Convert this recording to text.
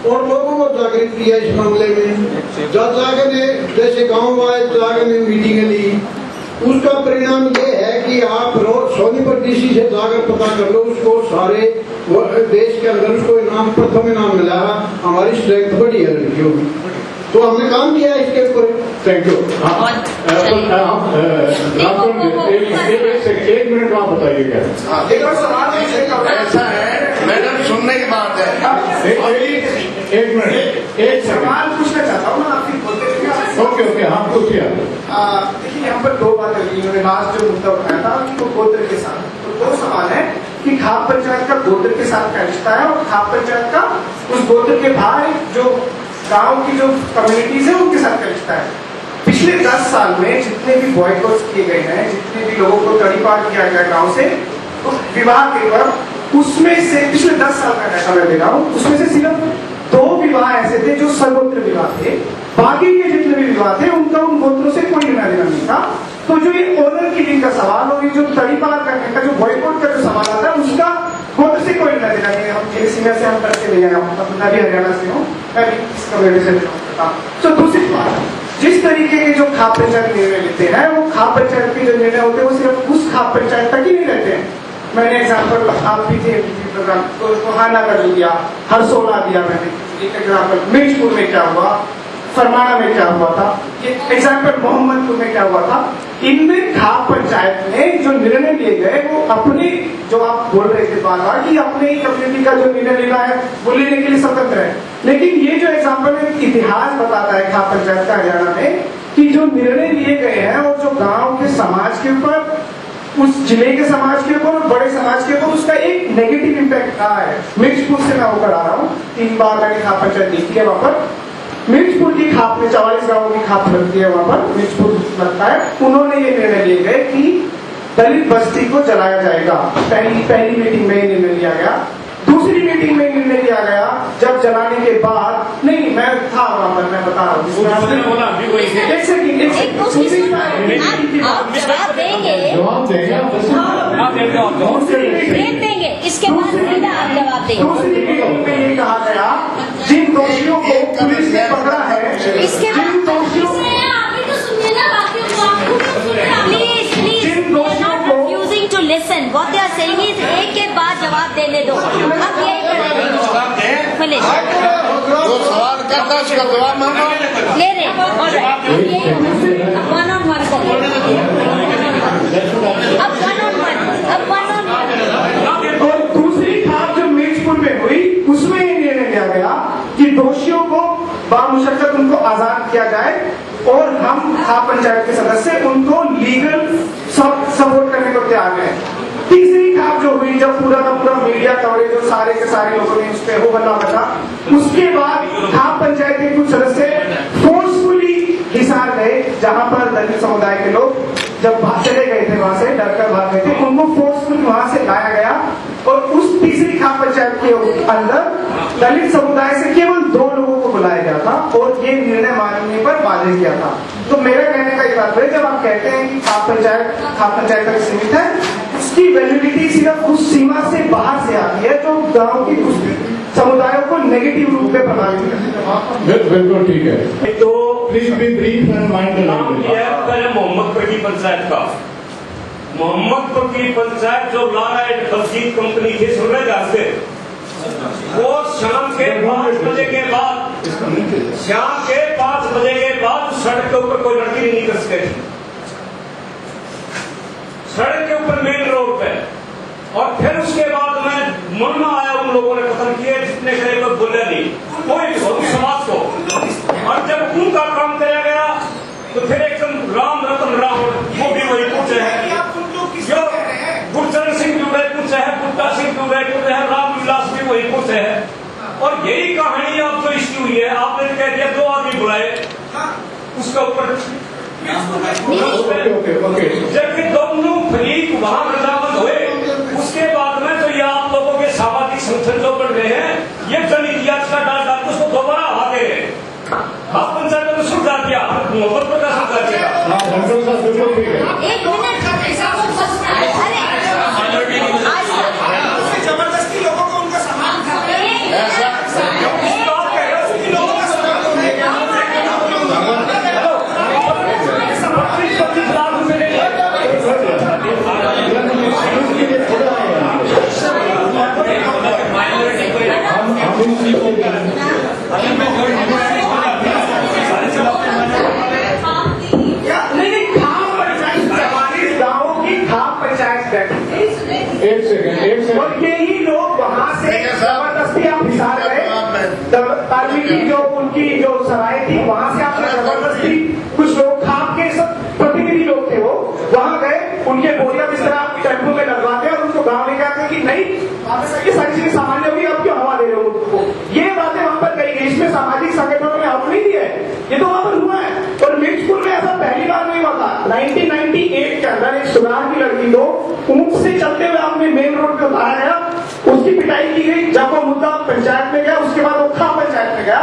और लोगों को जागृत किया इस मामले में। जब जागर ने जैसे गाँव वाले जागर ने मीटिंग ली, उसका परिणाम ये है कि आप रोज सोनीपत डीसी से जाकर पता कर लो, उसको सारे देश के अंदर उसको इनाम, प्रथम इनाम मिला। हमारी स्ट्रेंथ बढ़ी है लड़कियों की, तो हमने काम किया इसके ऊपर। Thank you. एक मिनट आप बताइएगा। ऐसा है मैडम, सुनने की बात है। एक मिनट, एक सवाल पूछना चाहता हूँ ना आपकी बोलते। ओके, हाँ पूछिए। देखिए यहाँ पर दो बातें हुई, इन्होंने लास्ट जो मुद्दा उठाया था कि वो गोत्र के साथ, तो दो सवाल है कि खाप पंचायत का गोत्र के साथ क्या रिश्ता है और खाप पंचायत का उस गोत्र के बाहर जो गांव की जो कम्युनिटीज है उनके साथ क्या रिश्ता है। पिछले 10 साल में जितने भी बॉयकॉट्स किए गए हैं, जितने भी लोगों को तड़ीपार किया गया गाँव से तो विवाह के वक्त, उसमें से पिछले 10 साल का डाटा मैं दे रहा हूँ, उसमें से सिर्फ 2 विवाह ऐसे थे जो सर्वोत्तर विवाह थे। बाकी के जितने भी विवाह थे उनका उन गोत्रों से कोई लेना देना नहीं था। तो जो ये ऑनर किलिंग का सवाल और ये जो तड़ीपार करने का, जो बॉयकॉट का जो सवाल आता है, उसका गोत्र से कोई लेना देना नहीं है। हम सीनियर से हम करके ले आए, मैं भी हरियाणा से हूँ, मैं भी इस कम्युनिटी से बिलोंग करता हूँ। तो दूसरी बात, जिस तरीके के जो खाप पंचायत निर्णय लेते हैं, वो खाप पंचायत के जो निर्णय होते हैं वो सिर्फ उस खाप पंचायत तक ही नहीं रहते हैं। मैंने एग्जाम्पल आप भी थे प्रोग्राम, तो हाना का जो दिया, हरसोला दिया मैंने एक एग्जाम्पल, मिर्चपुर में क्या हुआ, फरमाना में क्या हुआ था, ये एग्जाम्पल मोहम्मदपुर में क्या हुआ था। इनमें खाप पंचायत में जो निर्णय लिए गए वो अपने, जो आप बोल रहे थे बार बार कि अपने ही कम्युनिटी का जो निर्णय लेना है वो लेने के लिए स्वतंत्र है, लेकिन ये जो एग्जाम्पल है इतिहास बताता है खाप पंचायत का हरियाणा में कि जो निर्णय लिए गए हैं और जो गाँव के समाज के ऊपर, उस जिले के समाज के ऊपर और बड़े समाज के ऊपर उसका एक नेगेटिव इम्पैक्ट रहा है। मिर्चपुर से मैं होकर आ रहा हूँ, 3 बार मैंने खाप पंचायत देखी है वहां पर। मिर्चपुर की खाप में 44 गांवों की खाप लगती है वहां पर, मिर्चपुर लगता है। उन्होंने ये निर्णय लिए गए कि दलित बस्ती को जलाया जाएगा। पहली मीटिंग में निर्णय लिया गया। दूसरी मीटिंग में निर्णय लिया गया जब जलाने के बाद, नहीं मैं था वहां पर, मैं बता रहा हूँ। एक सेकंड देंगे, इसके बाद आप जवाब देंगे। दूसरी मीटिंग में ये कहा गया जिन दोषियों को पुलिस ने पकड़ा है, इसके जिन दोषियों refusing to listen. What they are saying is एक के बाद जवाब देने दो। अब यही करेंगे। जो सवाल करता है उसका जवाब मांगो। ले रहे वन ऑन वन करेंगे। अब वन ऑन वन। और दूसरी खाप जो मिर्चपुर में हुई उसमें ये निर्णय लिया गया कि दोषियों को बामुशक्कत उनको आजाद किया जाए और हम खाप पंचायत के सदस्य उनको लीगल सपोर्ट करने को तैयार हैं। तीसरी खाप जो हुई, जब पूरा का पूरा मीडिया कवरेज जो सारे के सारे लोगों ने उस पर हो बना बचा, उसके बाद खाप पंचायत के कुछ सदस्य फोर्सफुली हिसार गए, जहां पर दलित समुदाय के लोग जब चले गए थे वहां से, डरकर भाग गए थे, उनको फोर्सफुली वहां से लाया गया और उस तीसरी खाप पंचायत के अंदर दलित समुदाय से केवल 2 लोगों को बुलाया गया था और ये निर्णय मानने पर बाध्य किया था। तो मेरा कहने का ये बात है, जब आप कहते हैं कि खाप पंचायत तक सीमित है, उसकी वैलिडिटी सिर्फ उस सीमा से बाहर से आती है जो गांव की समुदायों को नेगेटिव रूप में प्रभावित करती है। बिल्कुल ठीक है। तो please be brief and mind Mohammadpur की पंचायत का, मोहम्मदपुर की पंचायत जो लारा एंड बलजीत कंपनी थी सुनने जाते, वो शाम के 5 बजे के बाद, शाम के 5 बजे के बाद सड़क के ऊपर कोई लड़की नहीं निकल सकती थी, सड़क के ऊपर मेन रोड पे। और फिर उसके बाद मैं मन में आया, उन लोगों ने कथन किए जितने कहे कोई बोले नहीं, कोई समाज को। और जब उनका काम किया गया तो फिर एकदम राम रतन रावण, वो भी वही पूछे हैं, जो गुरचरण सिंह भी वही पूछे है, बुट्टा सिंह भी वही पूछे है, रामविलास भी वही पूछे है। और यही कहानी अब तो इसकी हुई है, आपने कह दिया 2 आदमी बुलाए उसका ऊपर, जबकि दोनों फरीक वहां वृंदावन हुए। उसके बाद में तो ये आप लोगों के सामाजिक संगठन जो बन रहे हैं, ये जनइतिहास का डाल डाल के उसको दोबारा हवा दे रहे हैं। आप पंचायत में सुधार दिया, मोहब्बत का सुधार दिया। एक मिनट, जबरदस्ती लोगों को उनका सामान तारवी की जो उनकी जो सराय थी वहां से आपने जबरदस्ती कुछ लोग खाप के सब प्रतिनिधि लोग थे वो वहां गए, उनके बोरिया बिस्तरा टेम्पो में लगवाते और उनको गाँव ले जाते कि नहीं ये सारी चीजें सामान्य हुई, आप क्यों हवा दे रहे हो उनको। ये बातें वहां पर कही गई, इसमें सामाजिक संगठनों ने हक नहीं दिया है, ये तो वहां पर हुआ है। और मिड स्कूल में ऐसा पहली बार नहीं हुआ था। 1998 के अंदर एक सुनार की लड़की को ऊंट से चलते हुए आपने मेन रोड पे उतारा गया, उसकी पिटाई की गई। जब वो मुद्दा पंचायत में गया उसके बाद वो खा पंचायत में गया